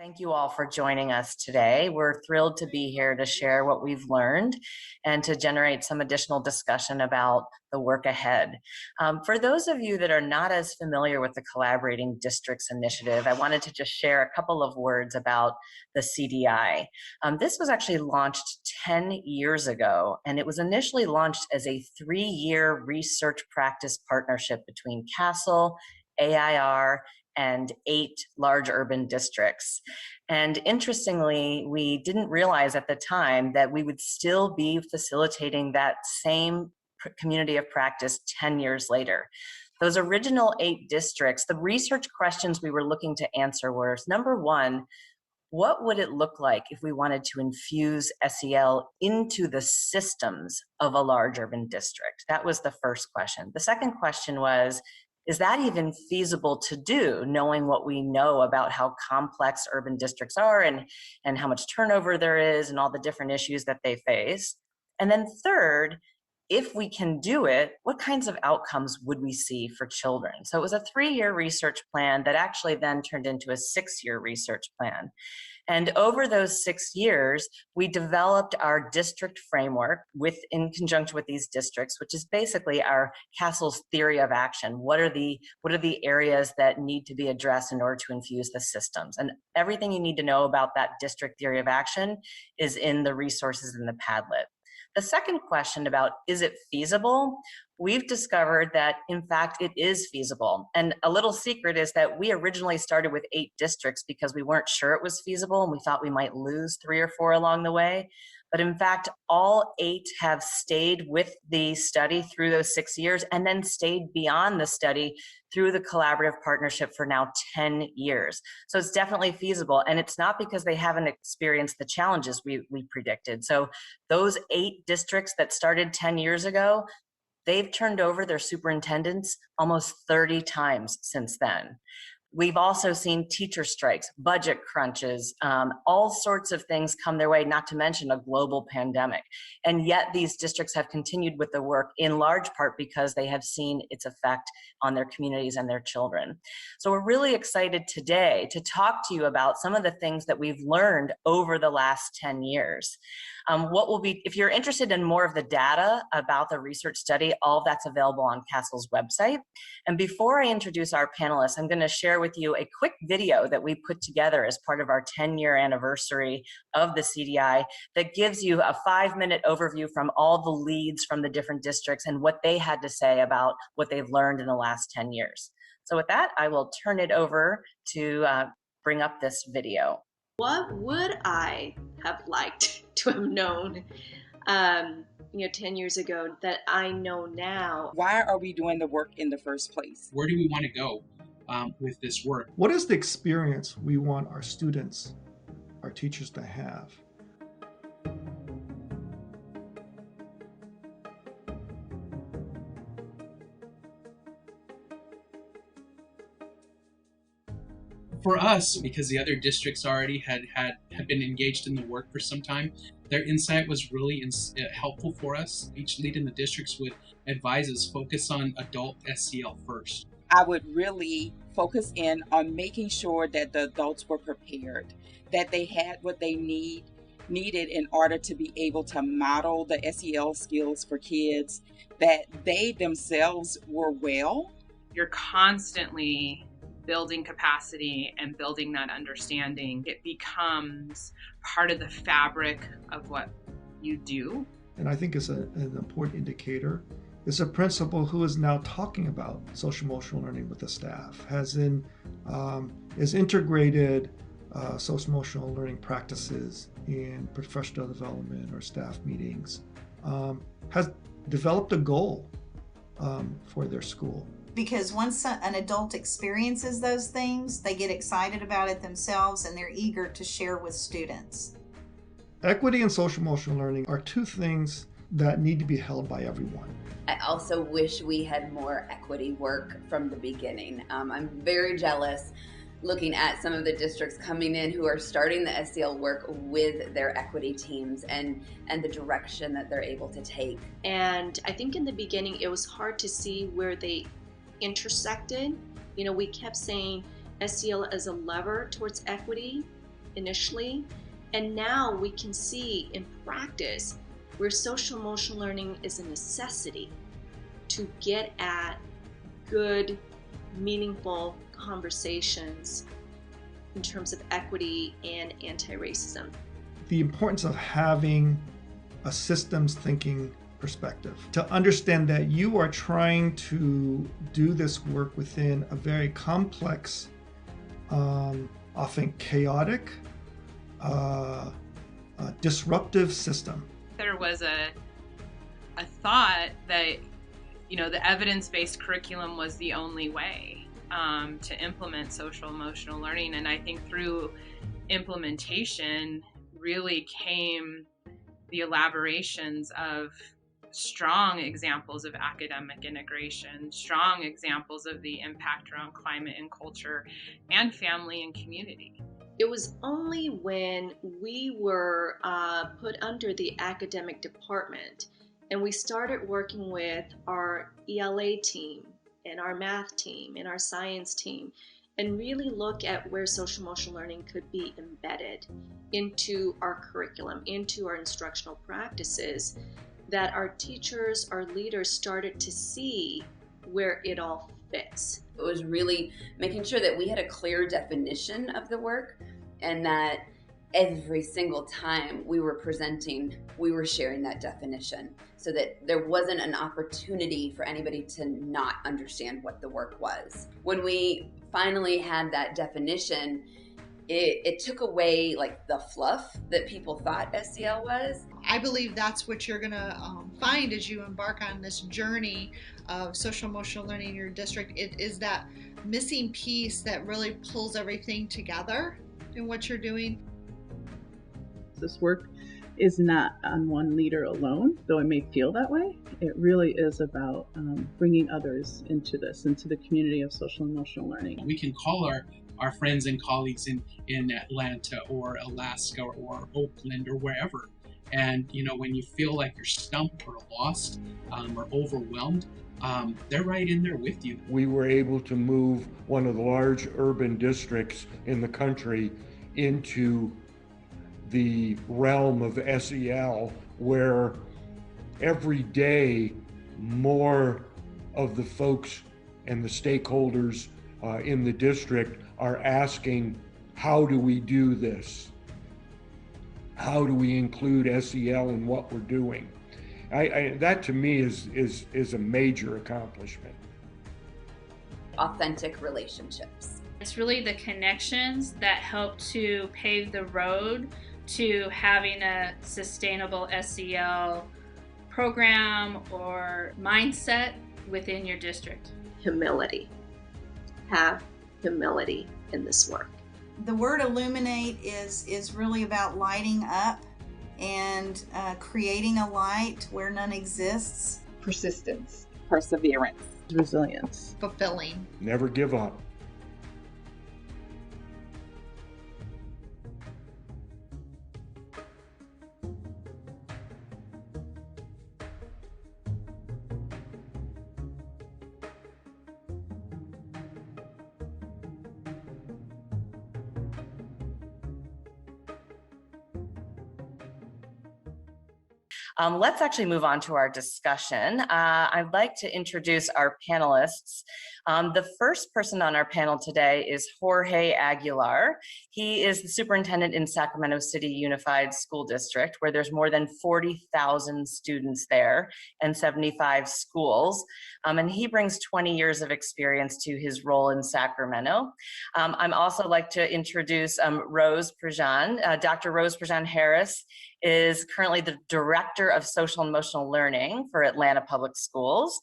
Thank you all for joining us today. We're thrilled to be here to share what we've learned and to generate some additional discussion about the work ahead. For those of you that are not as familiar with the Collaborating Districts Initiative, I wanted to just share a couple of words about the CDI. This was actually launched 10 years ago, and it was initially launched as a 3-year research practice partnership between CASEL, AIR, and 8 large urban districts. And interestingly, we didn't realize at the time that we would still be facilitating that same community of practice 10 years later. Those original 8 districts, the research questions we were looking to answer were, number one, what would it look like if we wanted to infuse SEL into the systems of a large urban district? That was the first question. The second question was, is that even feasible to do, knowing what we know about how complex urban districts are and how much turnover there is and all the different issues that they face? And then third, if we can do it, what kinds of outcomes would we see for children? So it was a 3-year research plan that actually then turned into a 6-year research plan. And over those 6 years, we developed our district framework in conjunction with these districts, which is basically our CASEL's theory of action. What are the areas that need to be addressed in order to infuse the systems? And everything you need to know about that district theory of action is in the resources in the Padlet. The second question about, is it feasible? We've discovered that, in fact, it is feasible. And a little secret is that we originally started with 8 districts because we weren't sure it was feasible and we thought we might lose 3 or 4 along the way. But in fact, all 8 have stayed with the study through those 6 years and then stayed beyond the study through the collaborative partnership for now 10 years. So it's definitely feasible. And it's not because they haven't experienced the challenges we predicted. So those 8 districts that started 10 years ago, they've turned over their superintendents almost 30 times since then. We've also seen teacher strikes, budget crunches, all sorts of things come their way, not to mention a global pandemic. And yet these districts have continued with the work in large part because they have seen its effect on their communities and their children. So we're really excited today to talk to you about some of the things that we've learned over the last 10 years. If you're interested in more of the data about the research study, all of that's available on CASEL's website. And before I introduce our panelists, I'm going to share with you a quick video that we put together as part of our 10-year anniversary of the CDI that gives you a 5-minute overview from all the leads from the different districts and what they had to say about what they've learned in the last 10 years. So with that, I will turn it over to bring up this video. What would I have liked to have known 10 years ago that I know now? Why are we doing the work in the first place? Where do we want to go with this work? What is the experience we want our students, our teachers to have? For us, because the other districts already had been engaged in the work for some time, their insight was really helpful for us. Each lead in the districts would advise us focus on adult SEL first. I would really focus in on making sure that the adults were prepared, that they had what they needed in order to be able to model the SEL skills for kids, that they themselves were well. You're constantly building capacity and building that understanding. It becomes part of the fabric of what you do. And I think it's an important indicator. It's a principal who is now talking about social emotional learning with the staff, has integrated social emotional learning practices in professional development or staff meetings, has developed a goal for their school. Because once an adult experiences those things, they get excited about it themselves and they're eager to share with students. Equity and social emotional learning are 2 things that need to be held by everyone. I also wish we had more equity work from the beginning. I'm very jealous looking at some of the districts coming in who are starting the SEL work with their equity teams and the direction that they're able to take. And I think in the beginning, it was hard to see where they intersected. We kept saying SEL as a lever towards equity, initially. And now we can see in practice where social emotional learning is a necessity to get at good, meaningful conversations in terms of equity and anti-racism. The importance of having a systems thinking perspective, to understand that you are trying to do this work within a very complex, often chaotic, disruptive system. There was a thought that, you know, the evidence-based curriculum was the only way to implement social emotional learning. And I think through implementation really came the elaborations of strong examples of academic integration, strong examples of the impact around climate and culture and family and community. It was only when we were put under the academic department and we started working with our ELA team and our math team and our science team and really look at where social emotional learning could be embedded into our curriculum, into our instructional practices, that our teachers, our leaders started to see where it all fits. It was really making sure that we had a clear definition of the work, and that every single time we were presenting, we were sharing that definition so that there wasn't an opportunity for anybody to not understand what the work was. When we finally had that definition, it took away like the fluff that people thought SEL was. I believe that's what you're gonna find as you embark on this journey of social emotional learning in your district. It is that missing piece that really pulls everything together in what you're doing. This work is not on one leader alone, though it may feel that way. It really is about bringing others into this, into the community of social emotional learning. We can call our friends and colleagues in Atlanta or Alaska or Oakland or wherever. And, you know, when you feel like you're stumped or lost or overwhelmed, they're right in there with you. We were able to move one of the large urban districts in the country into the realm of SEL, where every day more of the folks and the stakeholders in the district are asking, how do we do this? How do we include SEL in what we're doing? That to me is a major accomplishment. Authentic relationships. It's really the connections that help to pave the road to having a sustainable SEL program or mindset within your district. Humility. Have humility in this work. The word illuminate is really about lighting up and creating a light where none exists. Persistence, perseverance, Resilience. Fulfilling. Never give up. Let's actually move on to our discussion. I'd like to introduce our panelists. The first person on our panel today is Jorge Aguilar. He is the superintendent in Sacramento City Unified School District, where there's more than 40,000 students there and 75 schools. And he brings 20 years of experience to his role in Sacramento. I'm also like to introduce Rose Prejean. Dr. Rose Prejean Harris is currently the Director of Social and Emotional Learning for Atlanta Public Schools.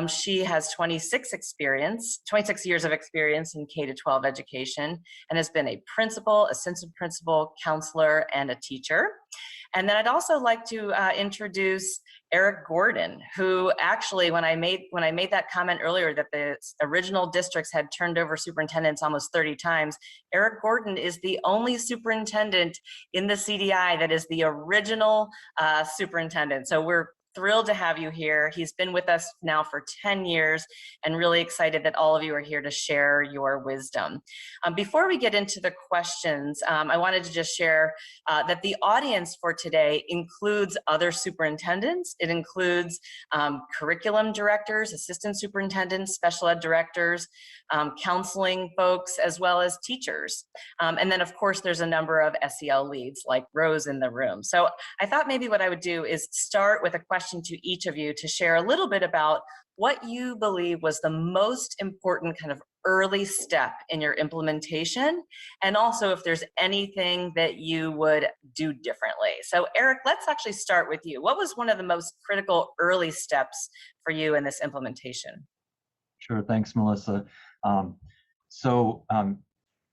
She has 26 years of experience in K-12 education and has been a principal, assistant principal, counselor, and a teacher. And then I'd also like to introduce Eric Gordon, who actually, when I made that comment earlier that the original districts had turned over superintendents almost 30 times, Eric Gordon is the only superintendent in the CDI that is the original superintendent. So we're thrilled to have you here. He's been with us now for 10 years and really excited that all of you are here to share your wisdom. Before we get into the questions, I wanted to just share that the audience for today includes other superintendents. It includes curriculum directors, assistant superintendents, special ed directors, counseling folks, as well as teachers. And then of course, there's a number of SEL leads like Rose in the room. So I thought maybe what I would do is start with a question to each of you to share a little bit about what you believe was the most important kind of early step in your implementation, and also if there's anything that you would do differently. So Eric, let's actually start with you. What was one of the most critical early steps for you in this implementation? Sure, thanks, Melissa.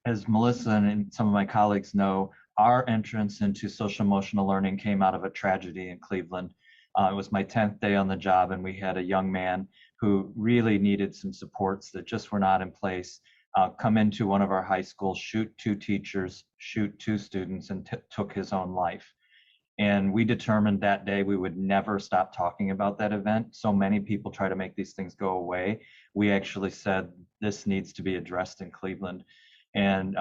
As Melissa and some of my colleagues know, our entrance into social emotional learning came out of a tragedy in Cleveland. It was my 10th day on the job, and we had a young man who really needed some supports that just were not in place, come into one of our high schools, shoot 2 teachers, shoot 2 students, and took his own life. And we determined that day we would never stop talking about that event. So many people try to make these things go away. We actually said this needs to be addressed in Cleveland. And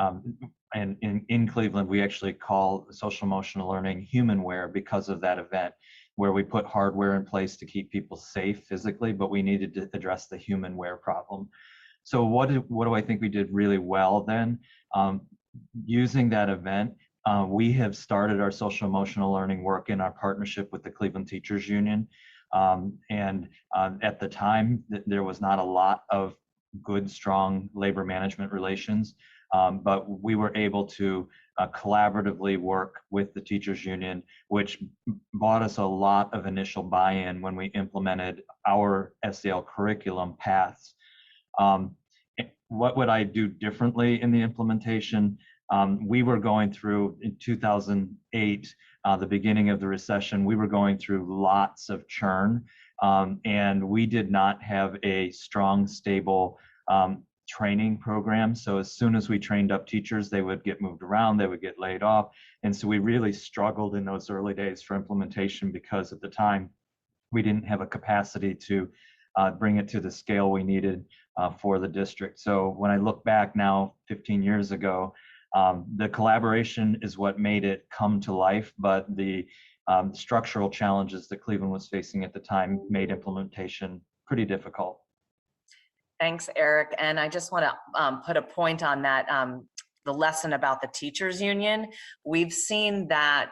in Cleveland, we actually call social emotional learning humanware because of that event, where we put hardware in place to keep people safe physically, but we needed to address the humanware problem. So what do I think we did really well then? Using that event, we have started our social emotional learning work in our partnership with the Cleveland Teachers Union. At the time, there was not a lot of good, strong labor management relations, but we were able to collaboratively work with the Teachers Union, which bought us a lot of initial buy-in when we implemented our SEL curriculum paths. What would I do differently in the implementation? We were going through, in 2008, the beginning of the recession, we were going through lots of churn, and we did not have a strong, stable training program. So as soon as we trained up teachers, they would get moved around, they would get laid off. And so we really struggled in those early days for implementation because at the time, we didn't have a capacity to bring it to the scale we needed for the district. So when I look back now, 15 years ago, the collaboration is what made it come to life, but the structural challenges that Cleveland was facing at the time made implementation pretty difficult. Thanks, Eric. And I just want to put a point on that, the lesson about the teachers union. We've seen that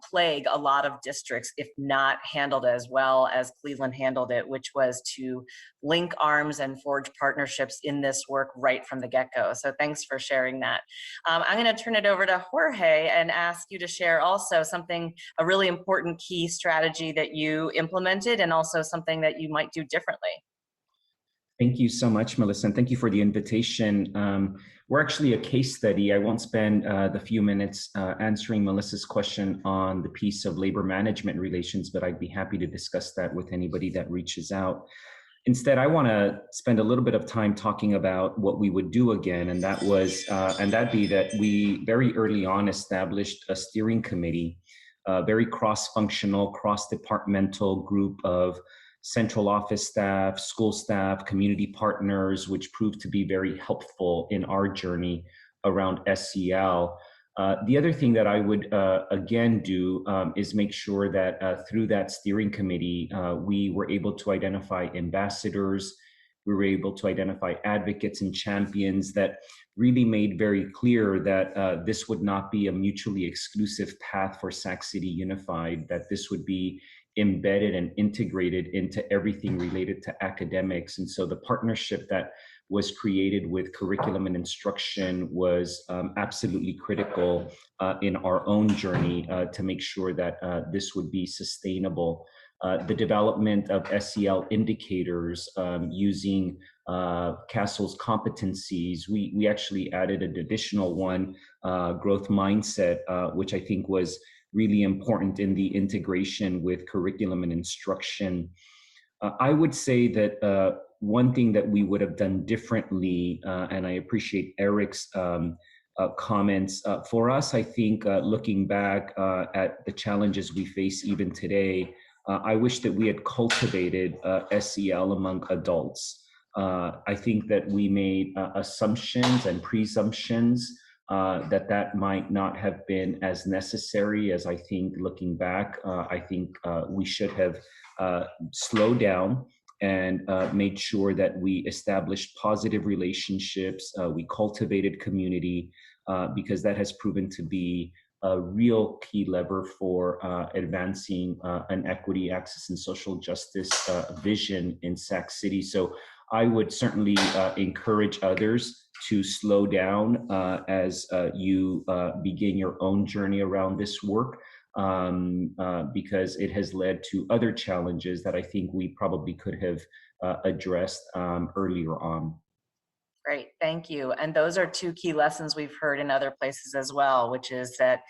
plague a lot of districts, if not handled as well as Cleveland handled it, which was to link arms and forge partnerships in this work right from the get-go. So thanks for sharing that. I'm going to turn it over to Jorge and ask you to share also a really important key strategy that you implemented and also something that you might do differently. Thank you so much, Melissa, and thank you for the invitation. We're actually a case study. I won't spend the few minutes answering Melissa's question on the piece of labor management relations, but I'd be happy to discuss that with anybody that reaches out. Instead, I want to spend a little bit of time talking about what we would do again, and that'd be that we very early on established a steering committee, a very cross-functional, cross-departmental group of central office staff, school staff, community partners, which proved to be very helpful in our journey around SEL. The other thing that I would again do is make sure that through that steering committee, we were able to identify ambassadors, we were able to identify advocates and champions that really made very clear that this would not be a mutually exclusive path for Sac City Unified, that this would be embedded and integrated into everything related to academics. And so the partnership that was created with curriculum and instruction was absolutely critical in our own journey to make sure that this would be sustainable. The development of SEL indicators using Castle's competencies, we actually added an additional one, growth mindset, which I think was really important in the integration with curriculum and instruction. I would say that one thing that we would have done differently, and I appreciate Eric's comments, for us, I think looking back at the challenges we face even today, I wish that we had cultivated SEL among adults. I think that we made assumptions and presumptions that might not have been as necessary as I think looking back. I think we should have slowed down and made sure that we established positive relationships, we cultivated community, because that has proven to be a real key lever for advancing an equity, access, and social justice vision in Sac City. So I would certainly encourage others to slow down as you begin your own journey around this work, because it has led to other challenges that I think we probably could have addressed earlier on. Great, thank you. And those are two key lessons we've heard in other places as well, which is that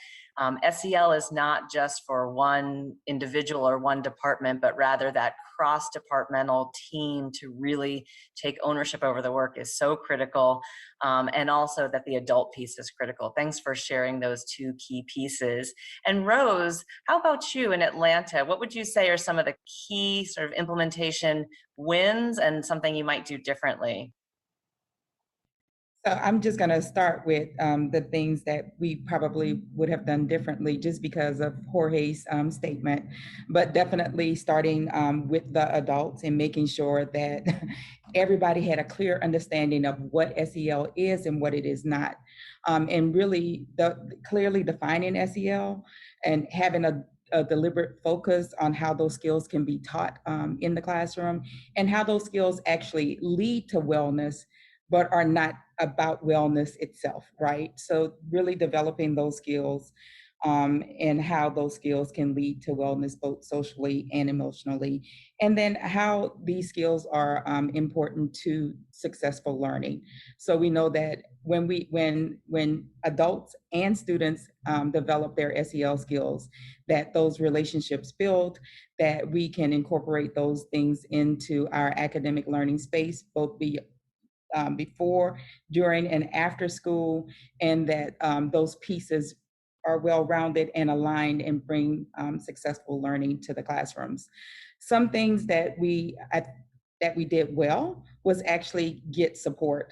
SEL is not just for one individual or one department, but rather that cross-departmental team to really take ownership over the work is so critical, and also that the adult piece is critical. Thanks for sharing those two key pieces. And Rose, how about you in Atlanta? What would you say are some of the key sort of implementation wins and something you might do differently? So I'm just going to start with the things that we probably would have done differently just because of Jorge's statement, but definitely starting with the adults and making sure that everybody had a clear understanding of what SEL is and what it is not. And really clearly defining SEL and having a deliberate focus on how those skills can be taught in the classroom and how those skills actually lead to wellness, but are not about wellness itself, right? So really developing those skills and how those skills can lead to wellness both socially and emotionally. And then how these skills are important to successful learning. So we know that when adults and students develop their SEL skills, that those relationships build, that we can incorporate those things into our academic learning space, both before, during, and after school, and that those pieces are well-rounded and aligned and bring successful learning to the classrooms. Some things that we did well was actually get support.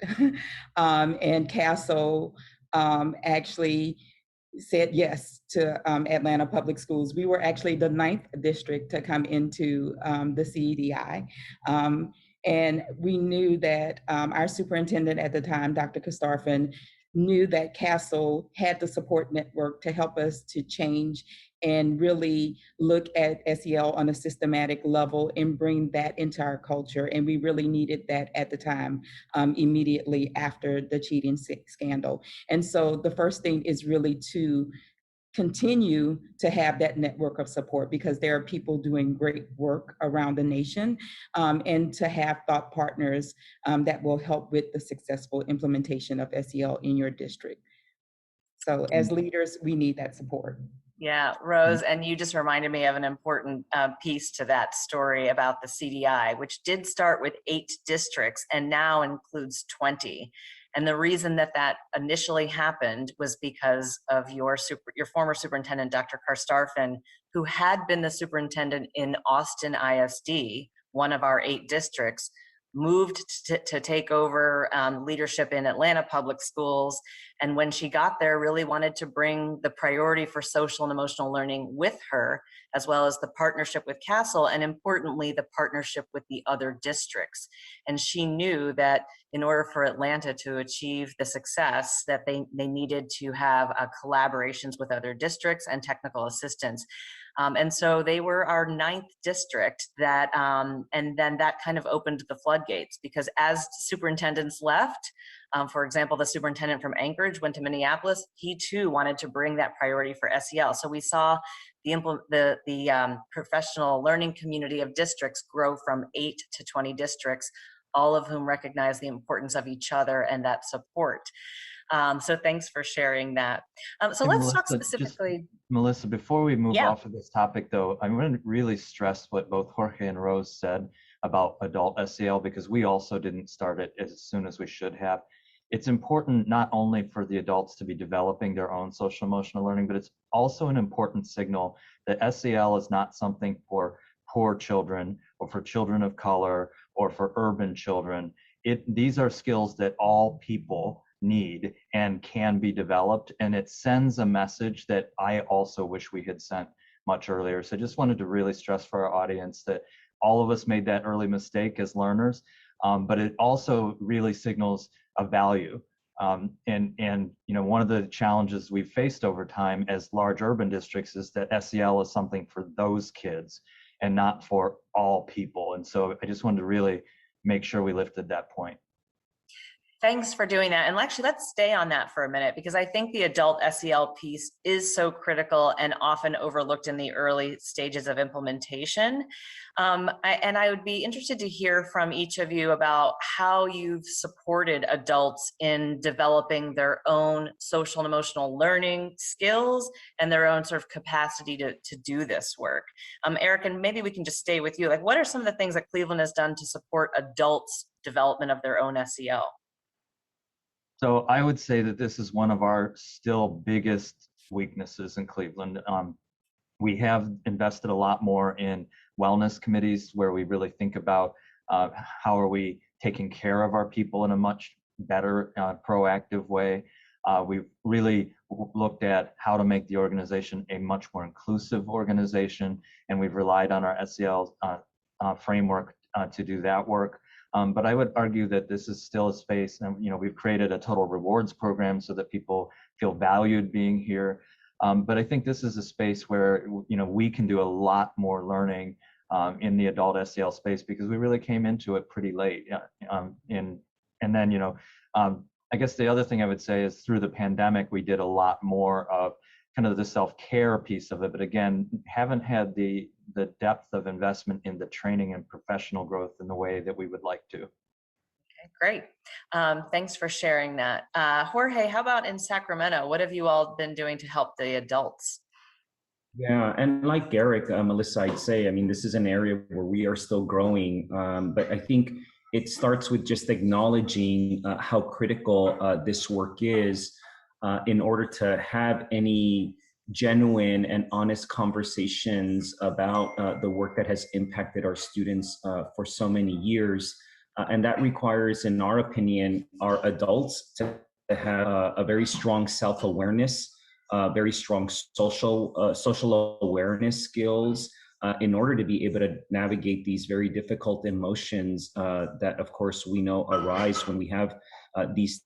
And CASEL actually said yes to Atlanta Public Schools. We were actually the 9th district to come into the CEDI. And we knew that our superintendent at the time, Dr. Kastarfin, knew that CASEL had the support network to help us to change and really look at SEL on a systematic level and bring that into our culture. And we really needed that at the time, immediately after the cheating scandal. And so the first thing is really to continue to have that network of support, because there are people doing great work around the nation, and to have thought partners that will help with the successful implementation of SEL in your district. So as leaders, we need that support. Yeah, Rose, and you just reminded me of an important piece to that story about the CDI, which did start with 8 districts and now includes 20. And the reason that that initially happened was because of your former superintendent, Dr. Kastarfin, who had been the superintendent in Austin ISD, one of our 8 districts, moved to take over leadership in Atlanta Public Schools. And when she got there, really wanted to bring the priority for social and emotional learning with her, as well as the partnership with CASEL, and importantly, the partnership with the other districts. And she knew that in order for Atlanta to achieve the success, that they needed to have collaborations with other districts and technical assistance. And so they were our 9th district that, and then that kind of opened the floodgates, because as superintendents left, for example, the superintendent from Anchorage went to Minneapolis, he too wanted to bring that priority for SEL. So we saw the professional learning community of districts grow from 8 to 20 districts, all of whom recognize the importance of each other and that support. So thanks for sharing that. So let's Melissa, talk specifically. Melissa, before we move Yeah. off of this topic, though, I'm going to really stress what both Jorge and Rose said about adult SEL, because we also didn't start it as soon as we should have. It's important not only for the adults to be developing their own social emotional learning, but it's also an important signal that SEL is not something for poor children or for children of color or for urban children. These are skills that all people need and can be developed, and it sends a message that I also wish we had sent much earlier. So I just wanted to really stress for our audience that all of us made that early mistake as learners, but it also really signals a value. And you know, one of the challenges we've faced over time as large urban districts is that SEL is something for those kids and not for all people. And so I just wanted to really make sure we lifted that point. Thanks for doing that. And actually, let's stay on that for a minute, because I think the adult SEL piece is so critical and often overlooked in the early stages of implementation. I would be interested to hear from each of you about how you've supported adults in developing their own social and emotional learning skills and their own sort of capacity to do this work. Eric, and maybe we can just stay with you. Like, what are some of the things that Cleveland has done to support adults' development of their own SEL? So I would say that this is one of our still biggest weaknesses in Cleveland. We have invested a lot more in wellness committees where we really think about how are we taking care of our people in a much better, proactive way. We've really looked at how to make the organization a much more inclusive organization, and we've relied on our SEL framework to do that work. But I would argue that this is still a space, and you know, we've created a total rewards program so that people feel valued being here. But I think this is a space where, you know, we can do a lot more learning in the adult SEL space, because we really came into it pretty late. And then, you know, I guess the other thing I would say is through the pandemic, we did a lot more of kind of the self-care piece of it, but again, haven't had the depth of investment in the training and professional growth in the way that we would like to. Okay, great. Thanks for sharing that. Jorge, how about in Sacramento? What have you all been doing to help the adults? Yeah, and like Eric, Melissa, I'd say, I mean, this is an area where we are still growing, but I think it starts with just acknowledging how critical this work is in order to have any genuine and honest conversations about the work that has impacted our students for so many years. And that requires, in our opinion, our adults to have a very strong self-awareness, very strong social awareness skills in order to be able to navigate these very difficult emotions that, of course, we know arise when we have these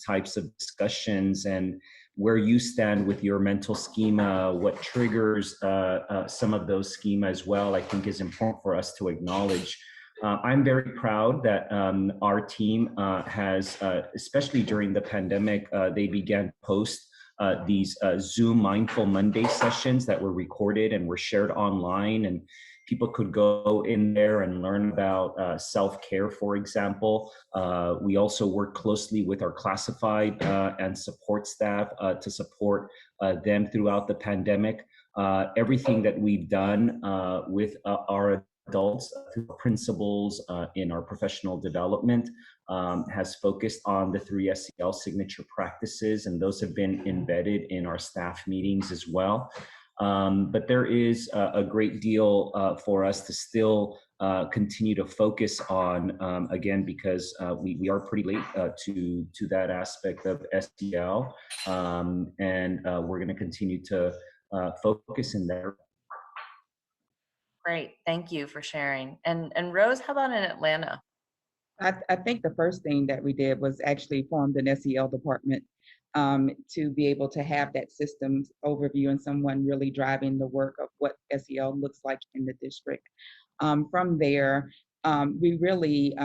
types of discussions, and where you stand with your mental schema, what triggers some of those schema as well, I think is important for us to acknowledge. I'm very proud that our team has, especially during the pandemic, they began to post these Zoom Mindful Monday sessions that were recorded and were shared online, and people could go in there and learn about self-care, for example. We also work closely with our classified and support staff to support them throughout the pandemic. Everything that we've done with our adults through principles in our professional development has focused on the 3 SEL signature practices, and those have been embedded in our staff meetings as well. But there is a great deal for us to still continue to focus on, again, because we are pretty late to that aspect of SEL, and we're going to continue to focus in there. Great, thank you for sharing. And Rose, how about in Atlanta? I think the first thing that we did was actually formed an SEL department to be able to have that systems overview and someone really driving the work of what SEL looks like in the district. From there, we really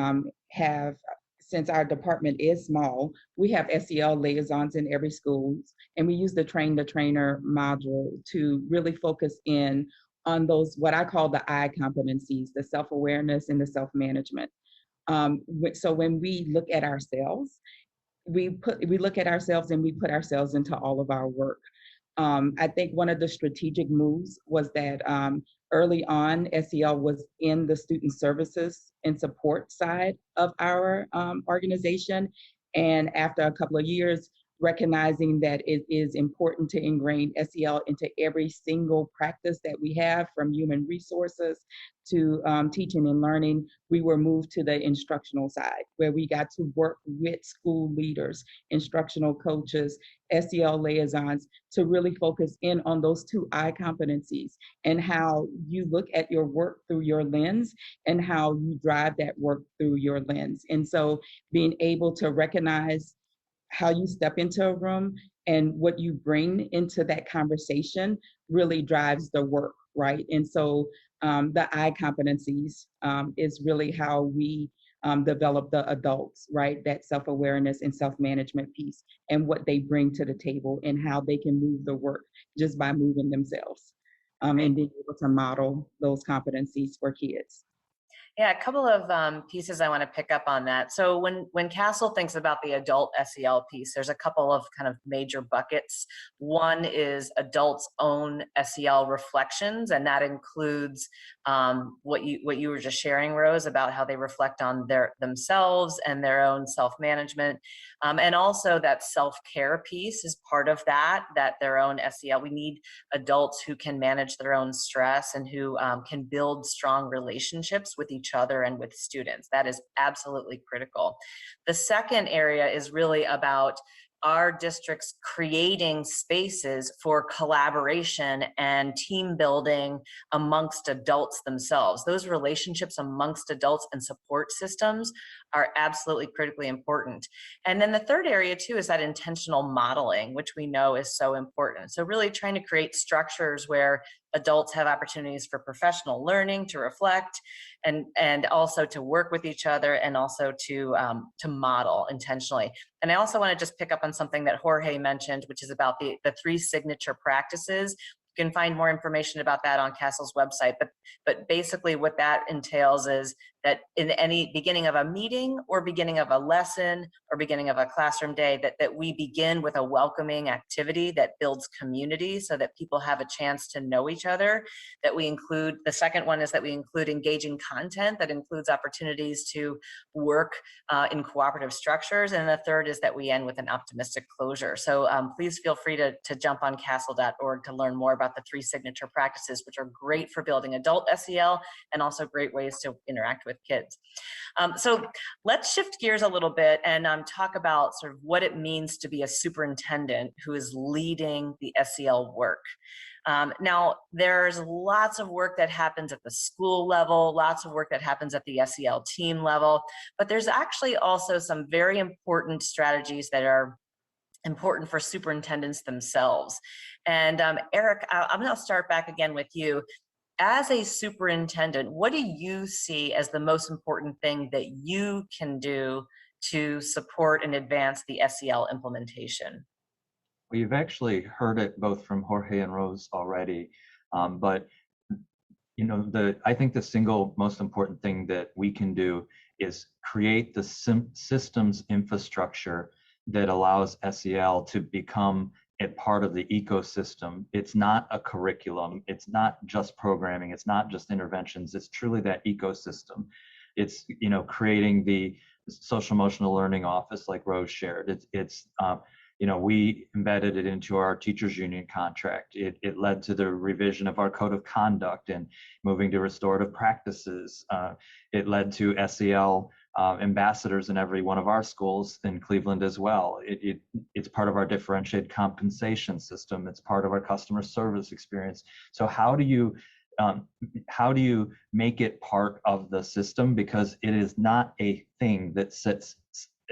have, since our department is small, we have SEL liaisons in every school, and we use the train the trainer module to really focus in on those, what I call the I competencies, the self-awareness and the self-management. So when we look at ourselves, we look at ourselves and we put ourselves into all of our work. I think one of the strategic moves was that early on, SEL was in the student services and support side of our organization. And after a couple of years, recognizing that it is important to ingrain SEL into every single practice that we have, from human resources to teaching and learning. We were moved to the instructional side, where we got to work with school leaders, instructional coaches, SEL liaisons, to really focus in on those two I competencies and how you look at your work through your lens and how you drive that work through your lens. And so being able to recognize how you step into a room and what you bring into that conversation really drives the work, right? And so the I competencies is really how we develop the adults, right? That self-awareness and self-management piece, and what they bring to the table and how they can move the work just by moving themselves, and being able to model those competencies for kids. Yeah, a couple of pieces I want to pick up on that. So when Castle thinks about the adult SEL piece, there's a couple of kind of major buckets. One is adults' own SEL reflections, and that includes what you were just sharing, Rose, about how they reflect on themselves and their own self-management, and also that self-care piece is part of that their own SEL. We need adults who can manage their own stress and who can build strong relationships with each other and with students. That is absolutely critical. The second area is really about our districts creating spaces for collaboration and team building amongst adults themselves. Those relationships amongst adults and support systems are absolutely critically important. And then the third area too is that intentional modeling, which we know is so important. So really trying to create structures where adults have opportunities for professional learning, to reflect, and also to work with each other, and also to model intentionally. And I also want to just pick up on something that Jorge mentioned, which is about the 3 signature practices. You can find more information about that on Castle's website, but basically what that entails is that in any beginning of a meeting or beginning of a lesson or beginning of a classroom day, that we begin with a welcoming activity that builds community so that people have a chance to know each other, that we include, the second one is that we include engaging content that includes opportunities to work in cooperative structures, and the third is that we end with an optimistic closure. So please feel free to jump on castle.org to learn more about the 3 signature practices, which are great for building adult SEL and also great ways to interact with kids. So let's shift gears a little bit and talk about sort of what it means to be a superintendent who is leading the SEL work. Now, there's lots of work that happens at the school level, lots of work that happens at the SEL team level, but there's actually also some very important strategies that are important for superintendents themselves. And Eric, I'm going to start back again with you. As a superintendent, what do you see as the most important thing that you can do to support and advance the SEL implementation? Well, you've actually heard it both from Jorge and Rose already, but you know, I think the single most important thing that we can do is create the systems infrastructure that allows SEL to become a part of the ecosystem. It's not a curriculum. It's not just programming. It's not just interventions. It's truly that ecosystem. It's, you know, creating the social emotional learning office like Rose shared. It's you know, we embedded it into our teachers union contract. It led to the revision of our code of conduct and moving to restorative practices. It led to SEL ambassadors in every one of our schools in Cleveland as well. It's part of our differentiated compensation system. It's part of our customer service experience. So how do you make it part of the system? Because it is not a thing that sits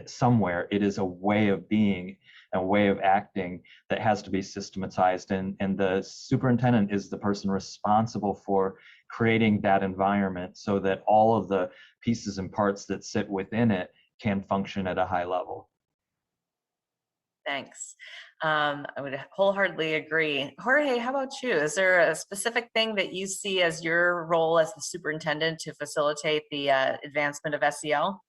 somewhere. It is a way of being, a way of acting that has to be systematized. And the superintendent is the person responsible for creating that environment so that all of the pieces and parts that sit within it can function at a high level. Thanks. I would wholeheartedly agree. Jorge, how about you? Is there a specific thing that you see as your role as the superintendent to facilitate the advancement of SEL?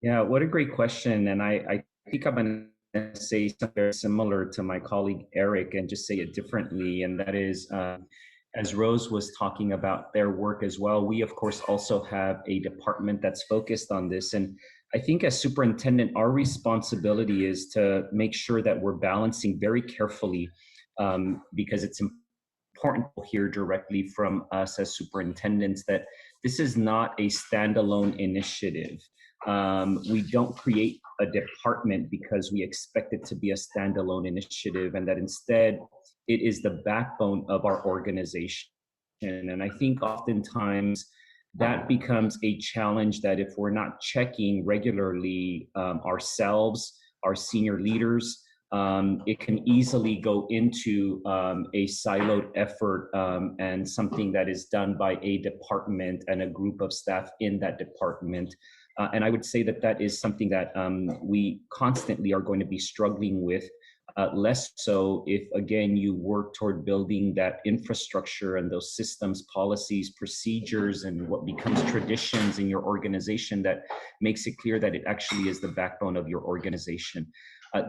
Yeah, what a great question. And I think I'm going to say something very similar to my colleague Eric and just say it differently. And that is, as Rose was talking about their work as well, we of course also have a department that's focused on this. And I think as superintendent, our responsibility is to make sure that we're balancing very carefully, because it's important to hear directly from us as superintendents that this is not a standalone initiative. We don't create a department because we expect it to be a standalone initiative, and that instead it is the backbone of our organization. And I think oftentimes that becomes a challenge, that if we're not checking regularly ourselves, our senior leaders, it can easily go into a siloed effort and something that is done by a department and a group of staff in that department. And I would say that that is something that we constantly are going to be struggling with. Less so if, again, you work toward building that infrastructure and those systems, policies, procedures, and what becomes traditions in your organization that makes it clear that it actually is the backbone of your organization.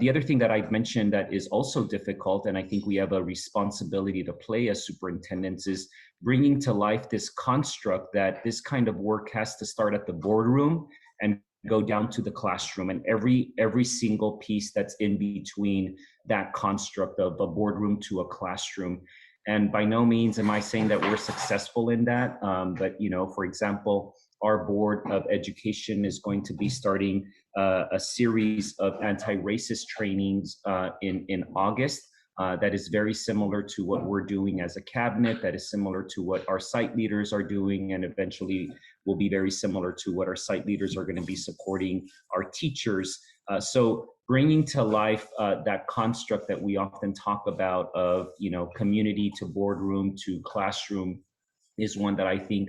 The other thing that I've mentioned that is also difficult, and I think we have a responsibility to play as superintendents, is bringing to life this construct that this kind of work has to start at the boardroom and go down to the classroom, and every single piece that's in between that construct of a boardroom to a classroom. And by no means am I saying that we're successful in that, but for example, our Board of Education is going to be starting a series of anti-racist trainings in August. That is very similar to what we're doing as a cabinet, that is similar to what our site leaders are doing, and eventually will be very similar to what our site leaders are going to be supporting our teachers. So bringing to life that construct that we often talk about of, community to boardroom to classroom is one that I think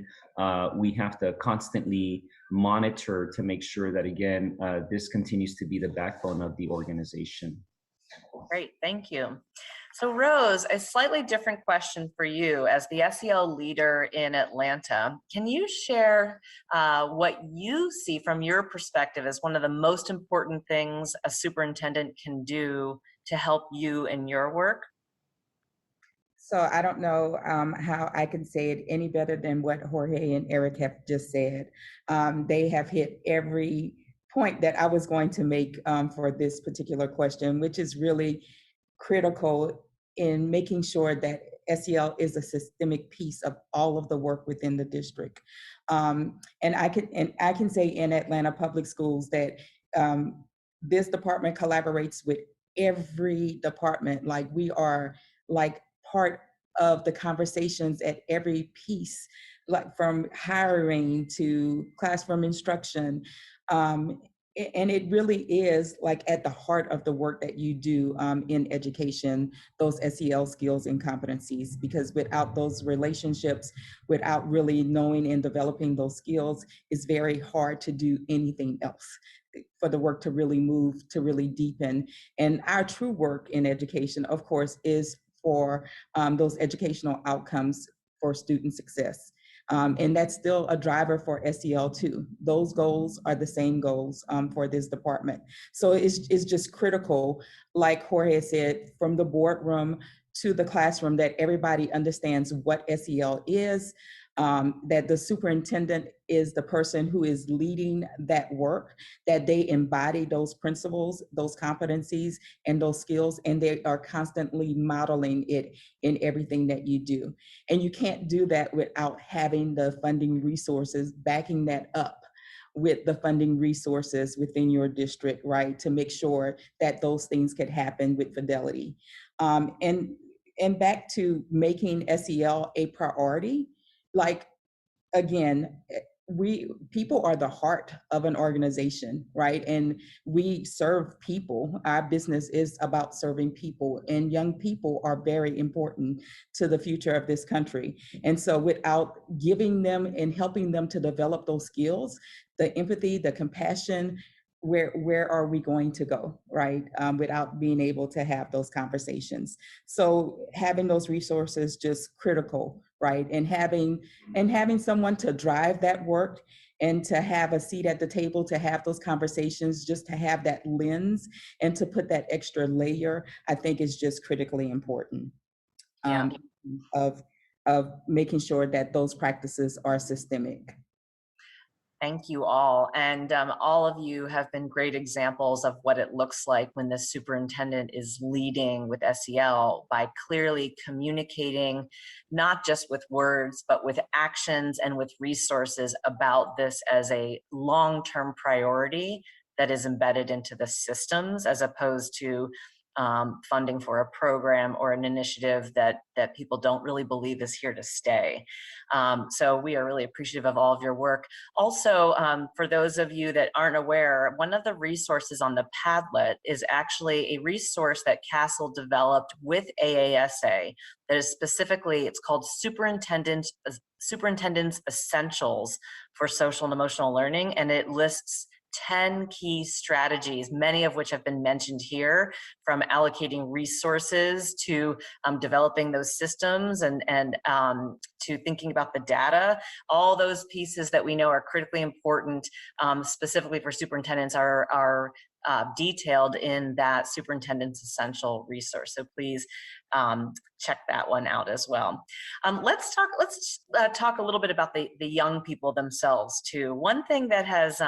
we have to constantly monitor to make sure that, again, this continues to be the backbone of the organization. Great, thank you. So Rose, a slightly different question for you as the SEL leader in Atlanta. Can you share what you see from your perspective as one of the most important things a superintendent can do to help you in your work? So I don't know how I can say it any better than what Jorge and Eric have just said. They have hit every point that I was going to make for this particular question, which is really critical in making sure that SEL is a systemic piece of all of the work within the district. And I can say in Atlanta Public Schools that this department collaborates with every department. Like, we are like part of the conversations at every piece, like from hiring to classroom instruction. And it really is like at the heart of the work that you do in education, those SEL skills and competencies, because without those relationships, without really knowing and developing those skills, it's very hard to do anything else for the work to really move, to really deepen. And our true work in education, of course, is for those educational outcomes for student success. And that's still a driver for SEL too. Those goals are the same goals for this department. So it's just critical, like Jorge said, from the boardroom to the classroom, that everybody understands what SEL is, that the superintendent is the person who is leading that work, that they embody those principles, those competencies, and those skills, and they are constantly modeling it in everything that you do. And you can't do that without having the funding resources backing that up with the funding resources within your district, right, to make sure that those things could happen with fidelity. And back to making SEL a priority, like, again, people are the heart of an organization, right? And we serve people. Our business is about serving people, and young people are very important to the future of this country. And so without giving them and helping them to develop those skills, the empathy, the compassion, where are we going to go, right? Without being able to have those conversations. So having those resources just critical, right? And having someone to drive that work and to have a seat at the table, to have those conversations, just to have that lens and to put that extra layer, I think is just critically important. Of making sure that those practices are systemic. Thank you all. And all of you have been great examples of what it looks like when the superintendent is leading with SEL by clearly communicating, not just with words, but with actions and with resources about this as a long-term priority that is embedded into the systems, as opposed to funding for a program or an initiative that people don't really believe is here to stay. So we are really appreciative of all of your work. Also, for those of you that aren't aware, one of the resources on the Padlet is actually a resource that Castle developed with AASA that is specifically, it's called Superintendent's Essentials for Social and Emotional Learning, and it lists 10 key strategies, many of which have been mentioned here, from allocating resources to developing those systems and to thinking about the data. All those pieces that we know are critically important, specifically for superintendents, are detailed in that Superintendent's Essential resource. So please check that one out as well. Let's talk a little bit about the young people themselves too. One thing that has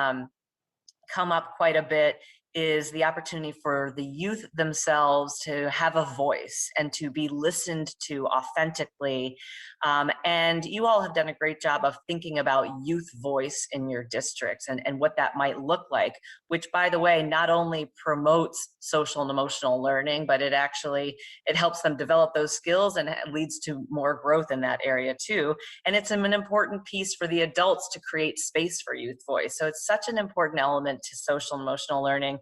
come up quite a bit is the opportunity for the youth themselves to have a voice and to be listened to authentically. And you all have done a great job of thinking about youth voice in your districts and what that might look like, which, by the way, not only promotes social and emotional learning, but it helps them develop those skills and leads to more growth in that area too. And it's an important piece for the adults to create space for youth voice. So it's such an important element to social and emotional learning.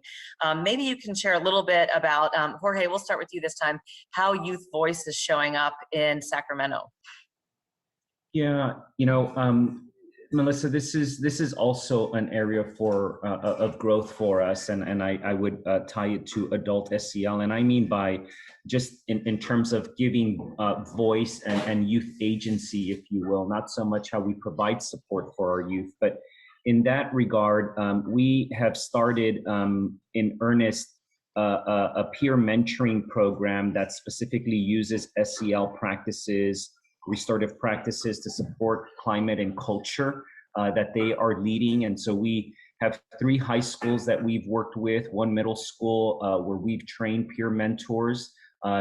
Maybe you can share a little bit about, Jorge, we'll start with you this time, how youth voice is showing up in Sacramento. Yeah, Melissa, this is also an area of growth for us, and I would tie it to adult SEL, and I mean by just in terms of giving voice and youth agency, if you will, not so much how we provide support for our youth, but in that regard, we have started in earnest a peer mentoring program that specifically uses SEL practices, restorative practices to support climate and culture that they are leading. And so we have 3 high schools that we've worked with, 1 middle school where we've trained peer mentors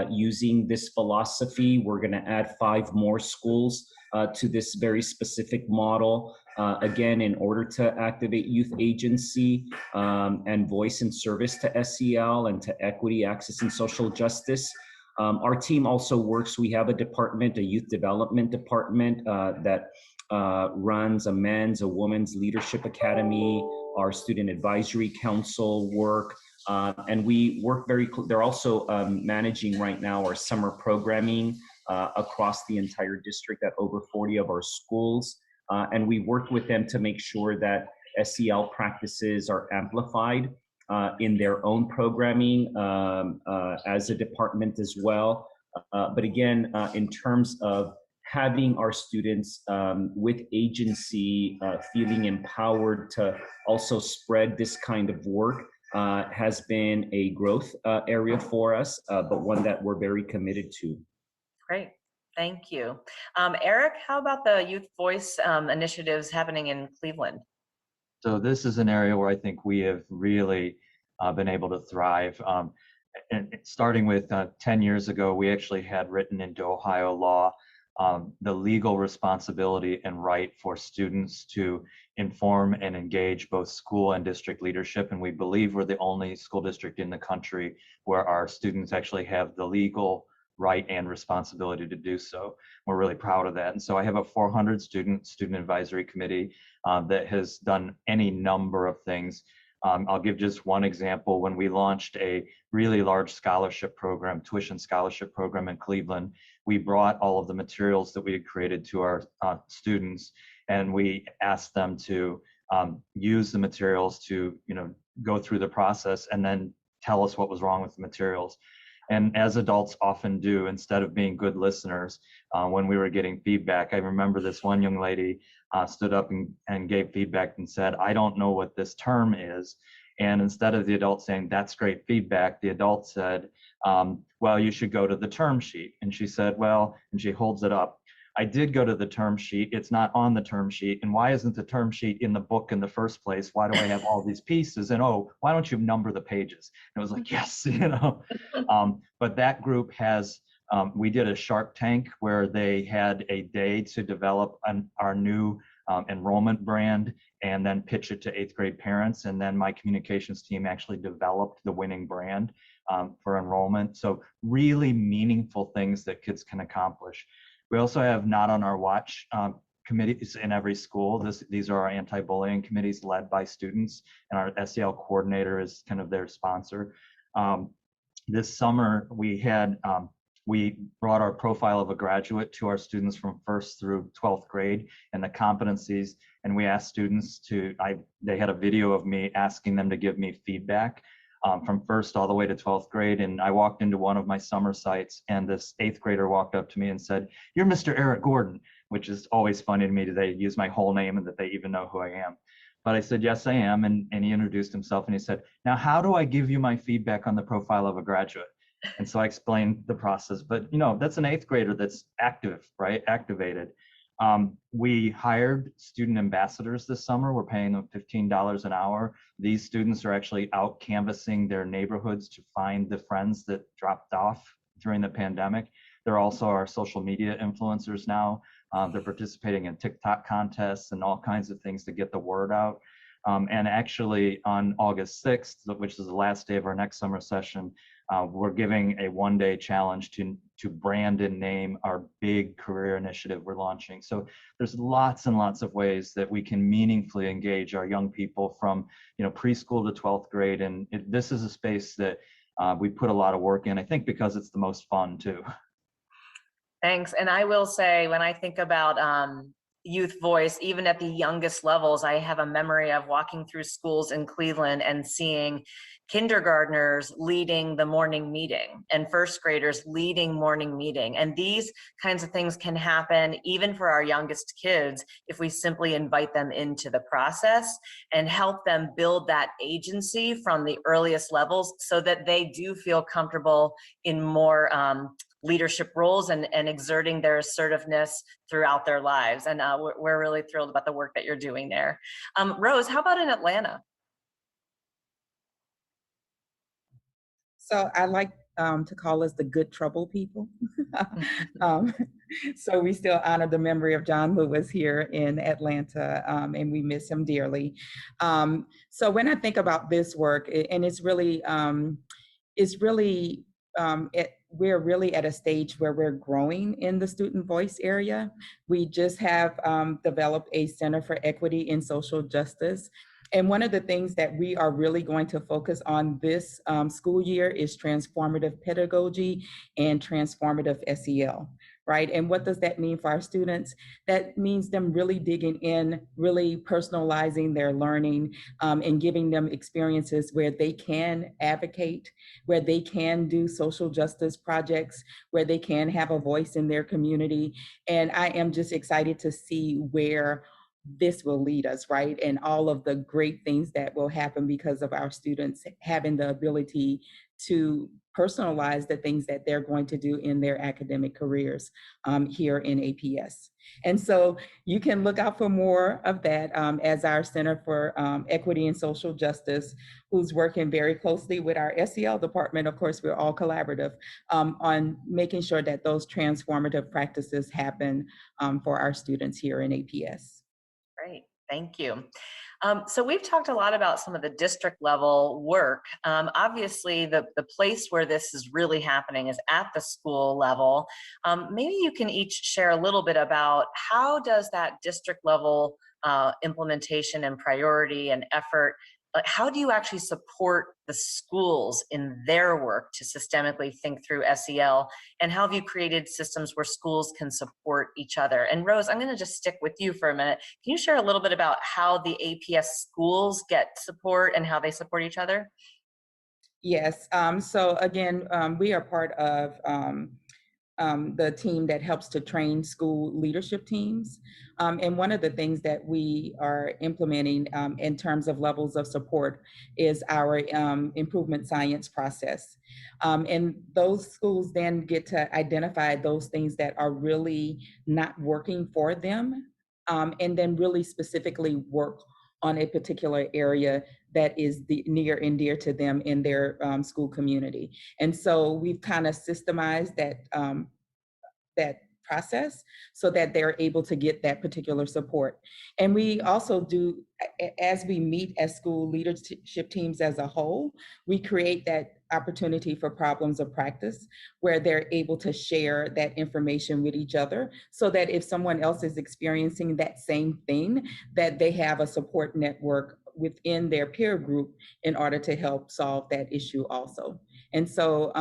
using this philosophy. We're going to add 5 more schools to this very specific model, again, in order to activate youth agency and voice and service to SEL and to equity, access, and social justice. Our team also works, we have a department, a youth development department that runs a men's, a women's leadership academy, our student advisory council work, and we work they're also managing right now our summer programming across the entire district at over 40 of our schools. And we worked with them to make sure that SEL practices are amplified in their own programming as a department as well. But again, in terms of having our students with agency, feeling empowered to also spread this kind of work has been a growth area for us, but one that we're very committed to. Great, thank you. Eric, how about the youth voice initiatives happening in Cleveland? So this is an area where I think we have really been able to thrive. And starting with 10 years ago, we actually had written into Ohio law the legal responsibility and right for students to inform and engage both school and district leadership. And we believe we're the only school district in the country where our students actually have the legal right and responsibility to do so. We're really proud of that. And so I have a 400 student advisory committee that has done any number of things. I'll give just one example. When we launched a really large scholarship program, tuition scholarship program in Cleveland, we brought all of the materials that we had created to our students, and we asked them to use the materials to, go through the process and then tell us what was wrong with the materials. And as adults often do, instead of being good listeners, when we were getting feedback, I remember this one young lady stood up and gave feedback and said, "I don't know what this term is." And instead of the adult saying, "That's great feedback," the adult said, "Well, you should go to the term sheet." And she said, "Well," and she holds it up, I did go to the term sheet. It's not on the term sheet. And why isn't the term sheet in the book in the first place? Why do I have all these pieces? And oh, why don't you number the pages? And it was like, yes, but that group has, we did a Shark Tank where they had a day to develop our new enrollment brand and then pitch it to 8th grade parents. And then my communications team actually developed the winning brand for enrollment. So really meaningful things that kids can accomplish. We also have Not on Our Watch committees in every school. These are our anti-bullying committees led by students, and our SEL coordinator is kind of their sponsor. This summer we brought our profile of a graduate to our students from 1st through 12th grade and the competencies, and we asked students they had a video of me asking them to give me feedback from 1st all the way to 12th grade. And I walked into one of my summer sites and this 8th grader walked up to me and said, "You're Mr. Eric Gordon," which is always funny to me that they use my whole name and that they even know who I am. But I said, "Yes, I am." And he introduced himself and he said, "Now, how do I give you my feedback on the profile of a graduate?" And so I explained the process, but that's an 8th grader that's active, right? Activated. We hired student ambassadors this summer. We're paying them $15 an hour. These students are actually out canvassing their neighborhoods to find the friends that dropped off during the pandemic. They're also our social media influencers now. They're participating in TikTok contests and all kinds of things to get the word out. And actually on August 6th, which is the last day of our next summer session, we're giving a one-day challenge to brand and name our big career initiative we're launching. So there's lots and lots of ways that we can meaningfully engage our young people from preschool to 12th grade. And this is a space that we put a lot of work in, I think because it's the most fun too. Thanks. And I will say, when I think about youth voice, even at the youngest levels, I have a memory of walking through schools in Cleveland and seeing kindergartners leading the morning meeting and 1st graders leading morning meeting. And these kinds of things can happen even for our youngest kids if we simply invite them into the process and help them build that agency from the earliest levels so that they do feel comfortable in more leadership roles and exerting their assertiveness throughout their lives. And we're really thrilled about the work that you're doing there. Rose, how about in Atlanta? So I like to call us the good trouble people. So we still honor the memory of John Lewis here in Atlanta, and we miss him dearly. So when I think about this work, and we're really at a stage where we're growing in the student voice area. We just have developed a Center for Equity in Social Justice. And one of the things that we are really going to focus on this school year is transformative pedagogy and transformative SEL, right? And what does that mean for our students? That means them really digging in, really personalizing their learning, and giving them experiences where they can advocate, where they can do social justice projects, where they can have a voice in their community. And I am just excited to see where this will lead us, right? And all of the great things that will happen because of our students having the ability to personalize the things that they're going to do in their academic careers here in APS. And so you can look out for more of that as our Center for Equity and Social Justice, who's working very closely with our SEL department. Of course, we're all collaborative on making sure that those transformative practices happen for our students here in APS. Great, thank you. So we've talked a lot about some of the district level work. Obviously, the place where this is really happening is at the school level. Maybe you can each share a little bit about how does that district level implementation and priority and effort, how do you actually support the schools in their work to systemically think through SEL? And how have you created systems where schools can support each other? And Rose, I'm going to just stick with you for a minute. Can you share a little bit about how the APS schools get support and how they support each other? Yes. So again, we are part of the team that helps to train school leadership teams. And one of the things that we are implementing in terms of levels of support is our improvement science process. And those schools then get to identify those things that are really not working for them, and then really specifically work on a particular area that is near and dear to them in their school community. And so we've kind of systemized that process so that they're able to get that particular support. And we also do, as we meet as school leadership teams as a whole, we create that opportunity for problems of practice where they're able to share that information with each other so that if someone else is experiencing that same thing, that they have a support network within their peer group in order to help solve that issue also. And so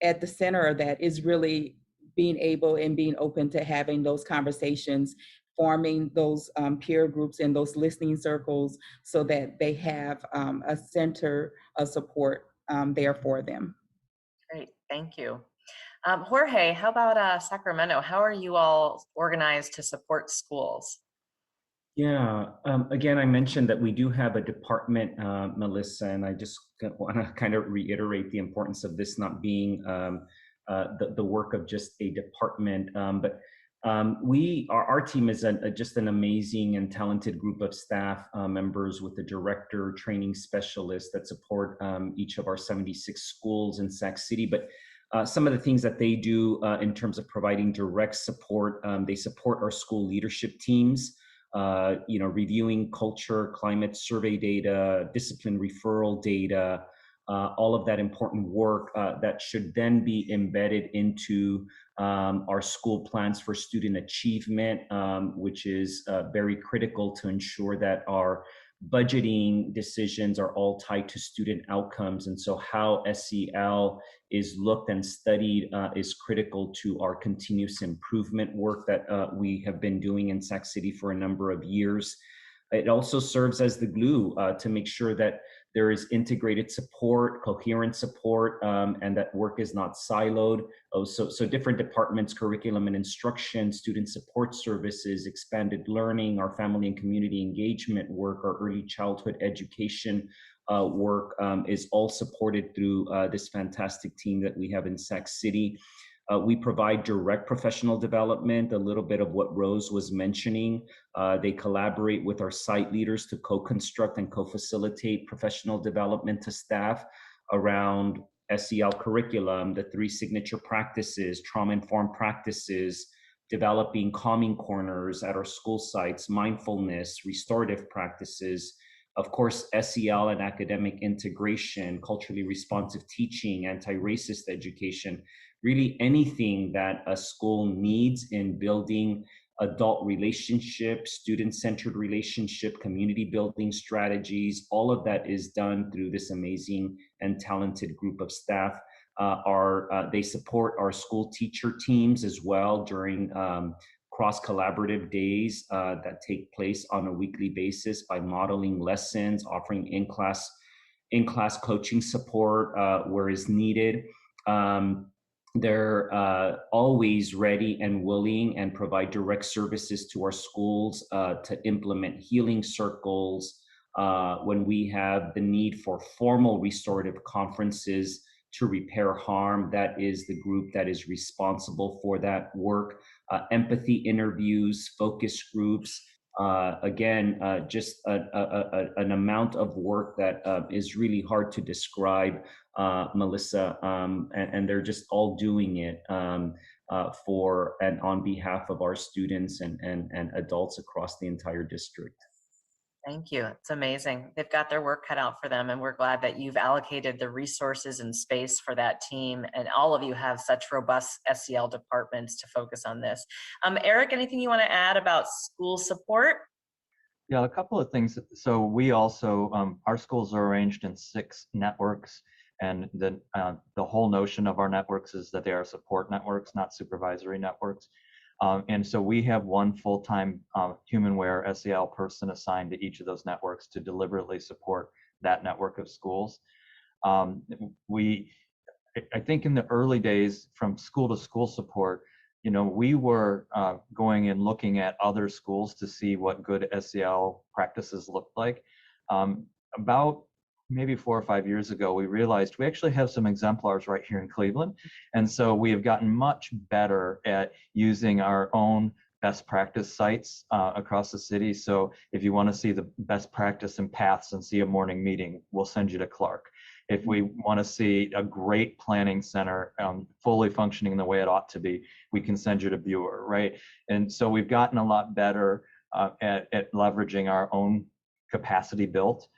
at the center of that is really being able and being open to having those conversations, forming those peer groups and those listening circles so that they have a center of support there for them. Great, thank you. Jorge, how about Sacramento? How are you all organized to support schools? Yeah, again, I mentioned that we do have a department, Melissa, and I just want to kind of reiterate the importance of this not being the work of just a department. But our team is just an amazing and talented group of staff members with a director, training specialists that support each of our 76 schools in Sac City. But some of the things that they do in terms of providing direct support, they support our school leadership teams. Reviewing culture, climate survey data, discipline referral data, all of that important work that should then be embedded into our school plans for student achievement, which is very critical to ensure that our budgeting decisions are all tied to student outcomes. And so how SEL is looked and studied is critical to our continuous improvement work that we have been doing in Sac City for a number of years. It also serves as the glue to make sure that there is integrated support, coherent support, and that work is not siloed. So different departments, curriculum and instruction, student support services, expanded learning, our family and community engagement work, our early childhood education work is all supported through this fantastic team that we have in Sac City. We provide direct professional development, a little bit of what Rose was mentioning. They collaborate with our site leaders to co-construct and co-facilitate professional development to staff around SEL curriculum, the 3 signature practices, trauma-informed practices, developing calming corners at our school sites, mindfulness, restorative practices, of course, SEL and academic integration, culturally responsive teaching, anti-racist education, really anything that a school needs in building adult relationships, student-centered relationship, community building strategies, all of that is done through this amazing and talented group of staff. They support our school teacher teams as well during cross-collaborative days that take place on a weekly basis by modeling lessons, offering in-class coaching support where is needed. They're always ready and willing and provide direct services to our schools to implement healing circles when we have the need for formal restorative conferences to repair harm. That is the group that is responsible for that work. Empathy interviews, focus groups, just an amount of work that is really hard to describe, Melissa, and they're just all doing it for and on behalf of our students and adults across the entire district. Thank you. It's amazing. They've got their work cut out for them, and we're glad that you've allocated the resources and space for that team, and all of you have such robust SEL departments to focus on this. Eric, anything you want to add about school support? Yeah, a couple of things. So we also, our schools are arranged in 6 networks, and the whole notion of our networks is that they are support networks, not supervisory networks. And so we have one full-time humanware SEL person assigned to each of those networks to deliberately support that network of schools. I think in the early days from school to school support, we were going and looking at other schools to see what good SEL practices looked like. About maybe 4 or 5 years ago, we realized we actually have some exemplars right here in Cleveland. And so we have gotten much better at using our own best practice sites across the city. So if you want to see the best practice and paths and see a morning meeting, we'll send you to Clark. If we want to see a great planning center fully functioning the way it ought to be, we can send you to Buer, right? And so we've gotten a lot better at leveraging our own capacity built.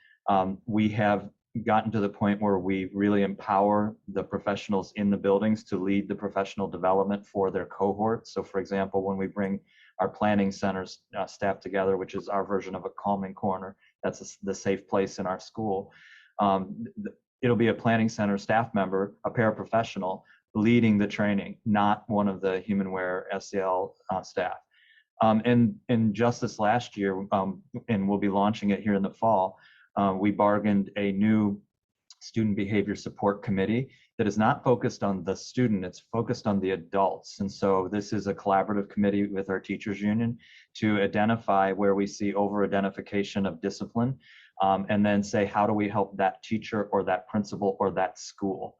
We have gotten to the point where we really empower the professionals in the buildings to lead the professional development for their cohort. So for example, when we bring our planning centers staff together, which is our version of a calming corner, that's the safe place in our school. It'll be a planning center staff member, a paraprofessional, leading the training, not one of the HumanWare SEL staff. And just this last year, and we'll be launching it here in the fall, we bargained a new student behavior support committee that is not focused on the student, it's focused on the adults. And so this is a collaborative committee with our teachers union to identify where we see over-identification of discipline, and then say, how do we help that teacher or that principal or that school?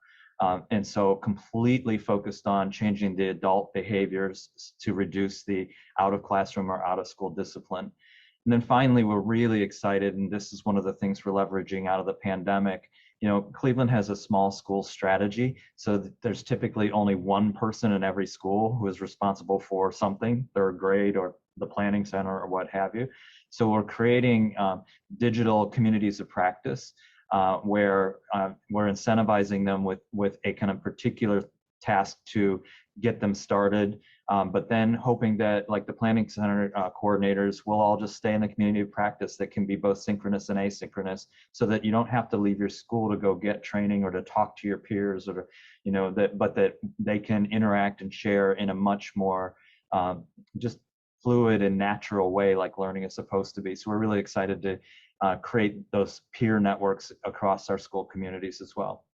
And so completely focused on changing the adult behaviors to reduce the out of classroom or out of school discipline. And then finally, we're really excited, and this is one of the things we're leveraging out of the pandemic. Cleveland has a small school strategy, so there's typically only one person in every school who is responsible for something, third grade or the planning center or what have you. So we're creating digital communities of practice where we're incentivizing them with a kind of particular task to get them started, but then hoping that like the planning center coordinators will all just stay in the community of practice that can be both synchronous and asynchronous, so that you don't have to leave your school to go get training or to talk to your peers, or but that they can interact and share in a much more just fluid and natural way like learning is supposed to be. So we're really excited to create those peer networks across our school communities as well.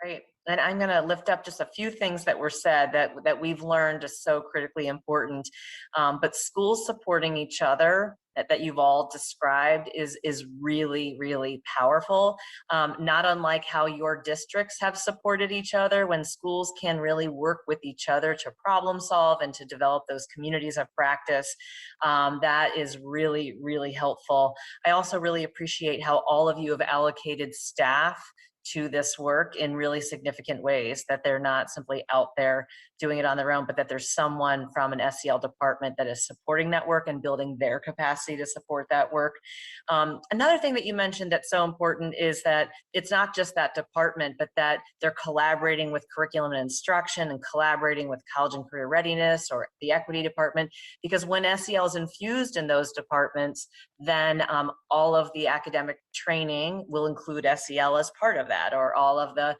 Great. And I'm going to lift up just a few things that were said that we've learned is so critically important. But schools supporting each other that you've all described is really, really powerful. Not unlike how your districts have supported each other, when schools can really work with each other to problem solve and to develop those communities of practice. That is really, really helpful. I also really appreciate how all of you have allocated staff to this work in really significant ways, that they're not simply out there doing it on their own, but that there's someone from an SEL department that is supporting that work and building their capacity to support that work. Another thing that you mentioned that's so important is that it's not just that department, but that they're collaborating with curriculum and instruction and collaborating with college and career readiness or the equity department, because when SEL is infused in those departments, then all of the academic training will include SEL as part of that, or all of the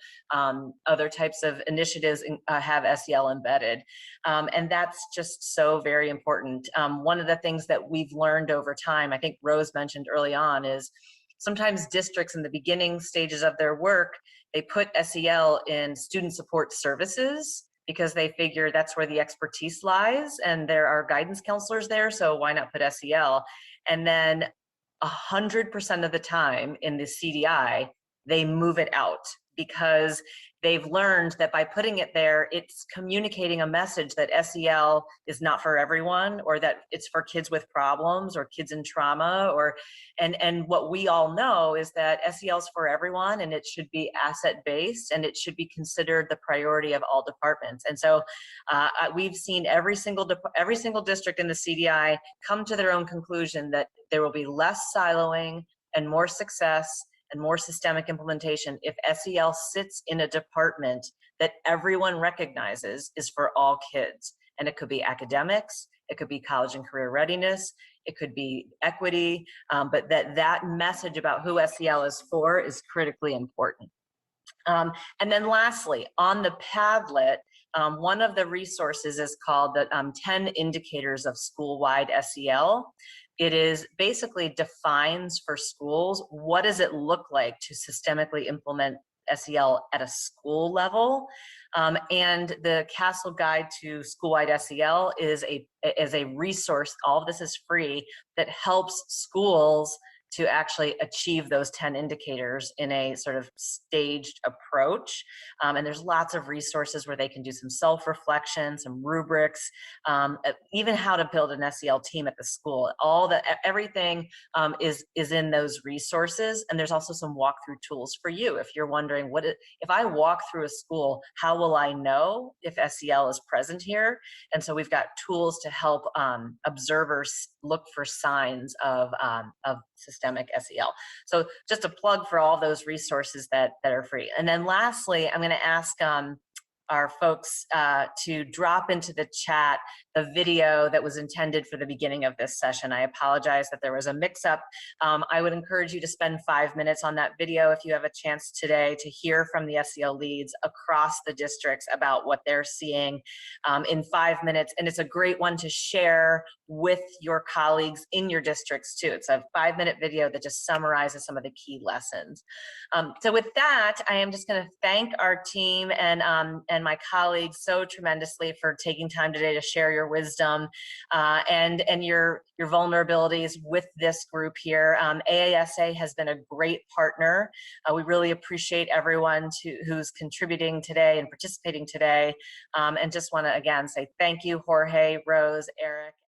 other types of initiatives have SEL embedded. And that's just so very important. One of the things that we've learned over time, I think Rose mentioned early on, is sometimes districts in the beginning stages of their work, they put SEL in student support services because they figure that's where the expertise lies and there are guidance counselors there, so why not put SEL? And then 100% of the time in the CDI, they move it out because they've learned that by putting it there, it's communicating a message that SEL is not for everyone, or that it's for kids with problems or kids in trauma, and what we all know is that SEL is for everyone, and it should be asset-based, and it should be considered the priority of all departments. And so we've seen every single district in the CDI come to their own conclusion that there will be less siloing and more success and more systemic implementation if SEL sits in a department that everyone recognizes is for all kids. And it could be academics, it could be college and career readiness, it could be equity, but that message about who SEL is for is critically important. And then lastly, on the Padlet, one of the resources is called the 10 Indicators of School-Wide SEL. It is basically defines for schools, what does it look like to systemically implement SEL at a school level. And the Castle Guide to School-Wide SEL is a resource. All of this is free, that helps schools to actually achieve those 10 indicators in a sort of staged approach. And there's lots of resources where they can do some self-reflection, some rubrics, even how to build an SEL team at the school. Everything is in those resources. And there's also some walkthrough tools for you. If you're wondering, if I walk through a school, how will I know if SEL is present here? And so we've got tools to help observers look for signs of systemic SEL. So just a plug for all those resources that are free. And then lastly, I'm going to ask our folks to drop into the chat the video that was intended for the beginning of this session. I apologize that there was a mix-up. I would encourage you to spend 5 minutes on that video if you have a chance today to hear from the SEL leads across the districts about what they're seeing in 5 minutes. And it's a great one to share with your colleagues in your districts too. It's a 5-minute video that just summarizes some of the key lessons. So with that, I am just going to thank our team and my colleagues so tremendously for taking time today to share your wisdom and your vulnerabilities with this group here. AASA has been a great partner. We really appreciate everyone who's contributing today and participating today. And just want to again say thank you, Jorge, Rose, Eric.